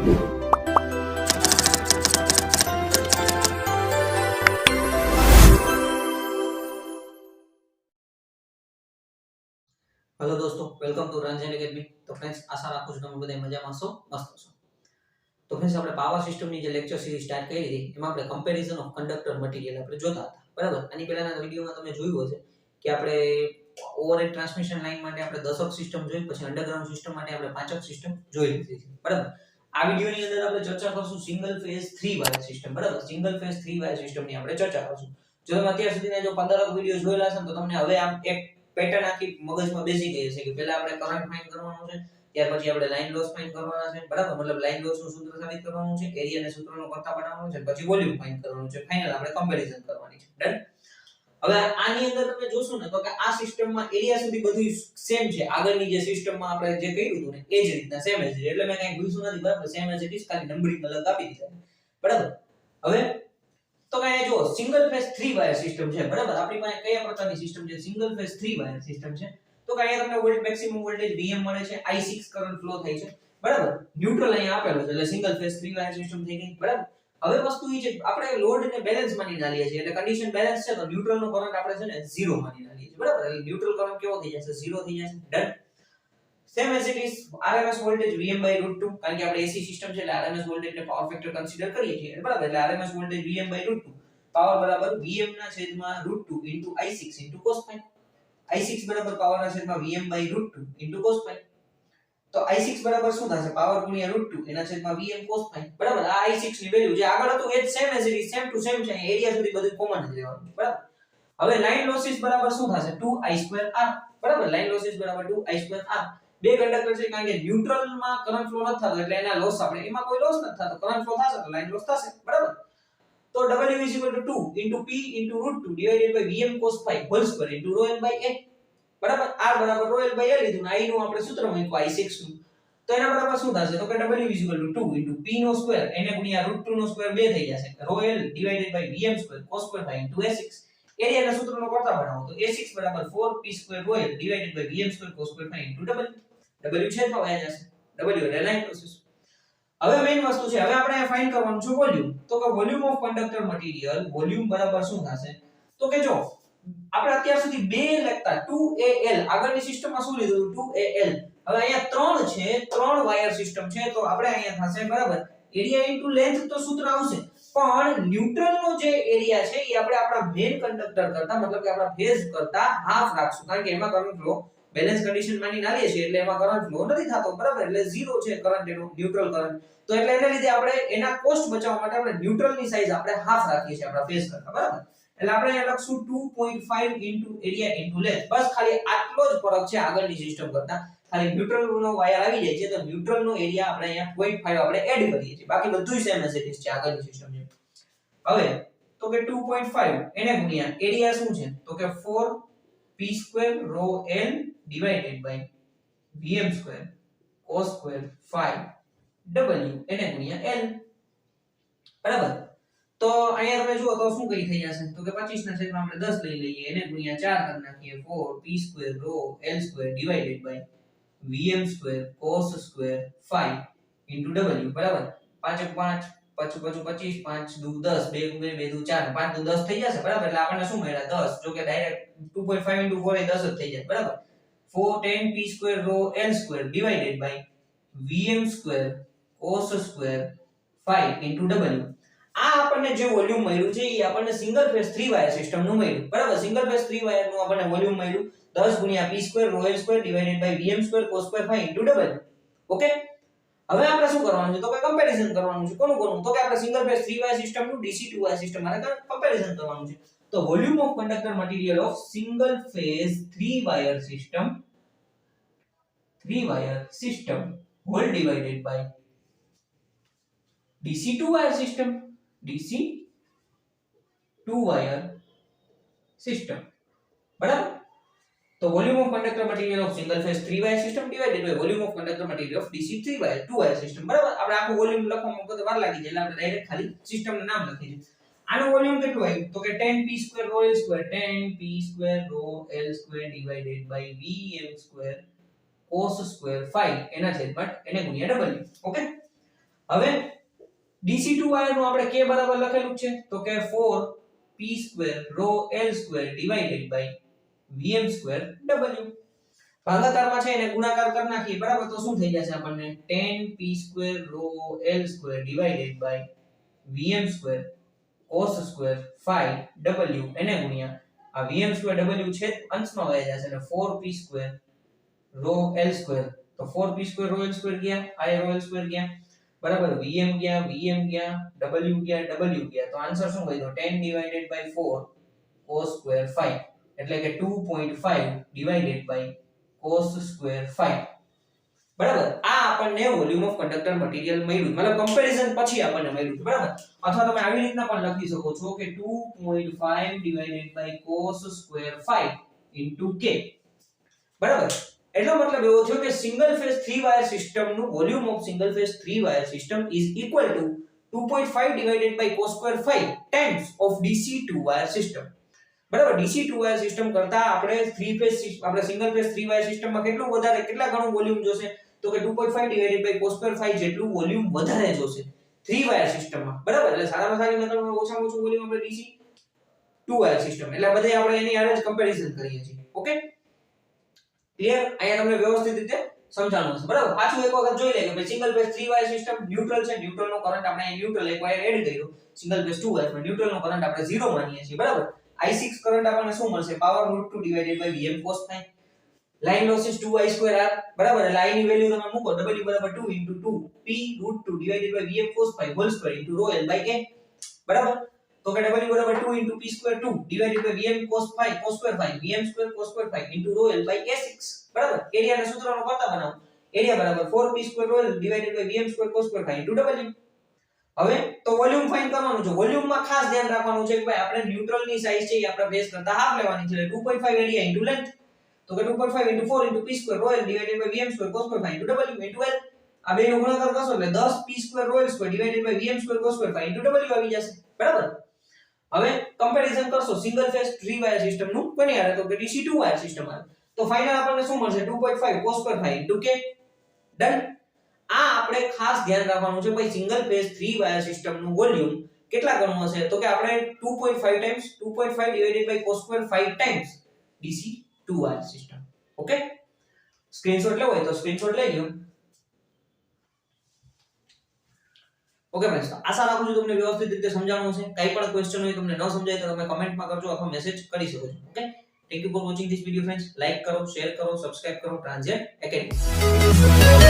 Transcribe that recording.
Hello दोस्तों, welcome to transient academy. तो friends, आशा રાખું છું તમે બધા મજામાં છો, મસ્ત છો। તો फ्रेंड्स, આપણે પાવર સિસ્ટમની જે લેક્ચર સિરીઝ સ્ટાર્ટ કરી હતી એમાં આપણે કમ્પેરિઝન ઓફ કંડક્ટર મટીરીયલ આપણે જોતા હતા, બરાબર। આની પહેલાના વિડિયોમાં તમે જોયું હશે કે આપણે ઓવરહેડ ટ્રાન્સમિશન લાઇન માટે આપણે દશક સિસ્ટમ જોઈ, પછી અંડરગ્રાઉન્ડ સિસ્ટમ માટે આપણે પાંચક સિસ્ટમ જોઈ લીધી છે, બરાબર। આ વિડિયોની અંદર આપણે ચર્ચા કરશું સિંગલ ફેઝ 3 વાયર સિસ્ટમ, બરાબર। સિંગલ ફેઝ 3 વાયર સિસ્ટમની આપણે ચર્ચા કરશું। જો તમે અત્યાર સુધીના જો 15 વિડિયો જોયેલા છે તો તમને હવે આમ એક પેટર્ન આખી મગજમાં બેસી ગઈ છે કે પહેલા આપણે કરંટ ફાઇન્ડ કરવાનો છે, ત્યાર પછી આપણે લાઈન લોસ ફાઇન્ડ કરવાના છે, બરાબર। મતલબ લાઈન લોસનું સૂત્ર સાબિત કરવાનું છે, એરિયાને સૂત્રનો કરતા બનાવવાનો છે, પછી વોલ્યુમ ફાઇન્ડ કરવાનું છે, ફાઇનલ આપણે કમ્પેરીઝન કરવાની છે, ડન। હવે આની અંદર તમે જોશો ને તો કે આ સિસ્ટમમાં એરિયા સુધી બધું સેમ છે, આગળની જે સિસ્ટમમાં આપણે જે કર્યું હતું ને એ જ રીતના સેમ જ છે, એટલે મેં કંઈ ભૂલ્યું નથી, બરાબર। સેમ એઝ ઇટ ઇઝ, ખાલી નંબરિંગ અલગ આપી દીધા, બરાબર। હવે તો કે જો સિંગલ ફેઝ 3 વાયર સિસ્ટમ છે, બરાબર। આપણી પાસે કયા પ્રકારની સિસ્ટમ છે? સિંગલ ફેઝ 3 વાયર સિસ્ટમ છે। તો કે અહીંયા તમને વોલ્ટ મેક્સિમમ વોલ્ટેજ Vm મળે છે, I6 કરંટ ફ્લો થાય છે, બરાબર। ન્યુટ્રલ અહીંયા આપેલો છે, એટલે સિંગલ ફેઝ 3 વાયર સિસ્ટમ થઈ ગઈ, બરાબર। હવે વસ્તુ એ છે આપણે લોડ ને બેલેન્સ માની નાલીએ છીએ, એટલે કન્ડિશન બેલેન્સ છે તો ન્યુટ્રલ નો કરંટ આપણે છે ને 0 માની નાલીએ છીએ, બરાબર। એટલે ન્યુટ્રલ કરંટ કેવો થઈ જશે? 0 થઈ જશે, done. Same as it is RMS voltage Vm/√2, કારણ કે આપણે AC સિસ્ટમ છે એટલે RMS વોલ્ટેજ ને પાવર ફેક્ટર કન્સિડર કરીએ છીએ, બરાબર। એટલે RMS વોલ્ટેજ Vm/√2 પાવર બરાબર Vm ના છેદમાં √2 I6 cos phi। I6 બરાબર પાવર ના છેદમાં Vm/√2 cos phi। તો I6 બરાબર શું થશે? પાવર ગુણ્યા √2 એના છેદમાં Vm cos phi, બરાબર। આ I6 ની વેલ્યુ જે આગળ હતું એ જ same as it is, same to same છે, એરિયા સુધી બધું કોમન જ લેવાનું, બરાબર। હવે લાઈન લોસીસ બરાબર શું થશે? 2I2R, બરાબર। લાઈન લોસીસ બરાબર 2I2R। બે કંડક્ટર છે, કારણ કે ન્યુટ્રલ માં કરંટ ફ્લો નથી થતો એટલે એના લોસ આપણે, એમાં કોઈ લોસ નથી થતો, કરંટ ફ્લો થશે તો લાઈન લોસ થશે, બરાબર। તો W is equal to 2 P √2 divided by Vm cos phi whole square into rho L by A, બરાબર। R બરાબર rho L by A લીધું ને I નું આપણે સૂત્ર મૂક્યું I6 નું, તો એના બરાબર શું થશે? તો કે W is equal to 2 P નો સ્ક્વેર એને ગુણ્યા √2 નો સ્ક્વેર 2 થઈ જશે, rho L divided by Vm square cos square phi into A6। એરિયાના સૂત્રનો કરતા બનાવો તો A6 બરાબર 4P square rho L divided by Vm square cos square phi into W। W છેદમાં વયા જશે, W એટલે લાઈન લોસીસ। હવે મેઈન વસ્તુ છે, હવે આપણે ફાઇન્ડ કરવાનું છે વોલ્યુમ। તો કે volume of conductor material, volume બરાબર શું થશે? તો કે જો આપણે અત્યાર સુધી 2 લખતા 2AL, આગળની સિસ્ટમમાં શું લીધું? 2AL। હવે અહીંયા 3 છે, 3 વાયર સિસ્ટમ છે, તો આપણે અહીંયા થશે બરાબર એરિયા ઇન્ટુ લેન્થ તો સૂત્ર આવશે, પણ ન્યુટ્રલ નો જે એરિયા છે એ આપણે આપણા મેઈન કંડક્ટર કરતા, મતલબ કે આપણા ફેઝ કરતા હાફ રાખશું, કારણ કે એમાં કરંટ ફ્લો બેલેન્સ કન્ડિશન માની નાલીએ છીએ એટલે એમાં કરંટ ફ્લો નથી થતો, બરાબર। એટલે 0 છે કરંટ, એનો ન્યુટ્રલ કરંટ, તો એટલે એને લીધે આપણે એના કોસ્ટ બચાવવા માટે આપણે ન્યુટ્રલ ની સાઈઝ આપણે હાફ રાખીએ છીએ આપણા ફેઝ કરતા, બરાબર। એટલે આપણે અહીંયા લખશું 2.5 ઇન્ટુ એરિયા ઇન્ટુ લેન્થ, બસ ખાલી આટલો જ ફરક છે આગળની સિસ્ટમ કરતા, ખાલી ન્યુટ્રલ નો વાયર આવી જાય છે તો ન્યુટ્રલ નો એરિયા આપણે અહીંયા 0.5 આપણે એડ કરીએ છીએ, બાકી બધું સેમ એઝ ઇટ ઇઝ છે આગળની સિસ્ટમ જેમ। હવે તો કે 2.5 એને ગુણ્યા એરિયા શું છે? તો કે 4P square rho L divided by Vm square cos square phi W એને ગુણ્યા L, બરાબર। તો અહીંયા તમે જુઓ તો શું કઈ થઈ જશે? તો કે 25 ના છેદમાં આપણે 10 લઈ લઈએ, એને ગુણ્યા 4 કરી નાખીએ, 4P square rho L square divided by Vm square cos square phi into W, બરાબર। 5 5 5 25 5 દુ 10 2 2 2 4 5 દુ 10 થઈ જશે, બરાબર। એટલે આપણને શું મળ્યા? 10, જો કે ડાયરેક્ટ 2.5 into 4 એ 10 જ થઈ જાય, બરાબર। 4 10P square rho L square divided by Vm square cos square phi into W। આ આપણને જે વોલ્યુમ મળ્યું છે એ આપણને સિંગલ ફેઝ 3 વાયર સિસ્ટમ નું મળ્યું, બરાબર। સિંગલ ફેઝ 3 વાયર નું આપણને વોલ્યુમ મળ્યું 10 ગુણ્યા P square rho L square divided by Vm square cos square phi into W, okay. હવે આપણે શું કરવાનું છે? તો કે કમ્પેરીઝન કરવાનું છે, કોનું કોનું? તો કે આપણે સિંગલ ફેઝ 3 વાયર સિસ્ટમ નું DC 2 વાયર સિસ્ટમ માટે કમ્પેરીઝન કરવાનું છે। તો volume of conductor material of single phase 3 wire system whole divided by DC 2 wire system, DC 2 wire system, બરાબર। તો volume of conductor material of single phase 3 wire system divided by volume of conductor material of DC 2 wire system, બરાબર। આપણે આખું volume લખવામાં કોઈ વાર લાગી જાય એટલે આપણે ડાયરેક્ટ ખાલી સિસ્ટમનું નામ લખી દઈએ। આનો વોલ્યુમ કેટલું આવ્યું? તો કે 10P square rho L square, 10P square rho L square divided by Vm square cos square phi એના છેદમાં એને ગુણ્યા W, ઓકે। હવે DC2 વાયર નું આપણે k બરાબર લખેલું છે તો કે 4p² rho l² divided by vm² w ભાગાકારમાં છે એને ગુણાકાર કરી નાખીએ બરાબર તો શું થઈ જશે આપણને 10p² rho l² divided by vm² cos² phi w એને ગુણ્યા આ vm² w છે અંશમાં વહી જશે એટલે 4p² rho l² તો 4p² rho l² ગયા આ rho l² ગયા બરાબર vm ગયા w ગયા તો આન્સર શું કહી દો 10 divided by 4 cos² phi એટલે કે 2.5 divided by cos² phi બરાબર આ આપણને વોલ્યુમ ઓફ કંડક્ટર મટીરીયલ મળ્યું મતલબ કમ્પેરીઝન પછી આપણને મળ્યું બરાબર અથવા તમે આવી રીતના પણ લખી શકો છો કે 2.5 divided by cos² phi into k બરાબર એટલો મતલબ એવો થયો કે સિંગલ ફેઝ 3 વાયર સિસ્ટમ નું volume of single phase 3 wire system is equal to 2.5 divided by cos² phi times of DC2 wire system બરાબર DC2 વાયર સિસ્ટમ કરતા આપણે 3 ફેઝ આપણે સિંગલ ફેઝ 3 વાયર સિસ્ટમમાં કેટલું વધારે કેટલા ગણું વોલ્યુમ જોશે તો કે 2.5 divided by cos² phi જેટલું વોલ્યુમ વધારે જોશે 3 વાયર સિસ્ટમમાં બરાબર એટલે સારામાં સારી મેથડમાં ઓછામાં ઓછું વોલ્યુમ આપણે DC2 વાયર સિસ્ટમ એટલે બધે આપણે એની આરે જ કમ્પેરીઝન કરીએ છીએ ઓકે ક્લિયર અહીંયા તમને વ્યવસ્થિત રીતે સમજાવવાનું છે બરાબર પાછું એક વખત જોઈ લે કે ભાઈ single phase 3 wire system neutral છે ન્યુટ્રલ નો કરંટ આપણે અહીં ન્યુટ્રલ એક વાયર એડ કર્યો સિંગલ ફેઝ 2 વાયર માં ન્યુટ્રલ નો કરંટ આપણે 0 માનીએ છીએ બરાબર I6 કરંટ આપણને શું મળશે power √2 divided by Vm cos phi line losses 2I2R બરાબર એટલે I ની વેલ્યુ તમે મૂકો W બરાબર 2 * 2 P √2 divided by Vm cos phi whole square * rho l by k બરાબર તો કે W બરાબર 2 * p² 2 divided by Vm cos phi cos² phi Vm² cos² phi * rho l by k6 બરાબર એરિયાના સૂત્રનો કરતા બનાવો એરિયા બરાબર 4p² rho l divided by Vm² cos² phi * w હવે તો વોલ્યુમ ફાઇન્ડ કરવાનું છે વોલ્યુમમાં ખાસ ધ્યાન રાખવાનું છે કે ભાઈ આપણે ન્યુટ્રલ ની સાઈઝ છે એ આપણે બેઝ કરતા હાફ લેવાની છે એટલે 2.5 એરિયા * લેન્થ તો કે 2.5 * 4 * p² rho l divided by Vm² cos² phi * w l આ બેનો ગુણાકાર કરશો એટલે 10p² rho l² divided by Vm² cos² phi * w આવી જશે બરાબર હવે કમ્પેરીઝન કરશો સિંગલ ફેઝ 3 વાયર સિસ્ટમ નું કોની આરે તો કે DC2 વાયર સિસ્ટમ આરે તો ફાઇનલ આપણને શું મળશે 2.5 cos² phi * k ડન આ આપણે ખાસ ધ્યાન રાખવાનું છે ભાઈ સિંગલ ફેઝ 3 વાયર સિસ્ટમ નું વોલ્યુમ કેટલા ગણું હશે તો કે આપણે 2.5 times 2.5 divided by cos² phi times DC2 wire system okay screenshot લેવો હોય તો સ્ક્રીનશોટ લઈ લ્યો ઓકે ફ્રેન્ડ્સ આશા રાખું છું તમને વ્યવસ્થિત રીતે સમજાણું છે કંઈ પણ ક્વેશ્ચન હોય તમને ન સમજાય તો તમે કમેન્ટમાં કરજો અથવા મેસેજ કરી શકો છો okay thank you for watching this video friends like કરો શેર કરો સબસ્ક્રાઇબ કરો ટ્રાન્ઝિયન્ટ એકેડમી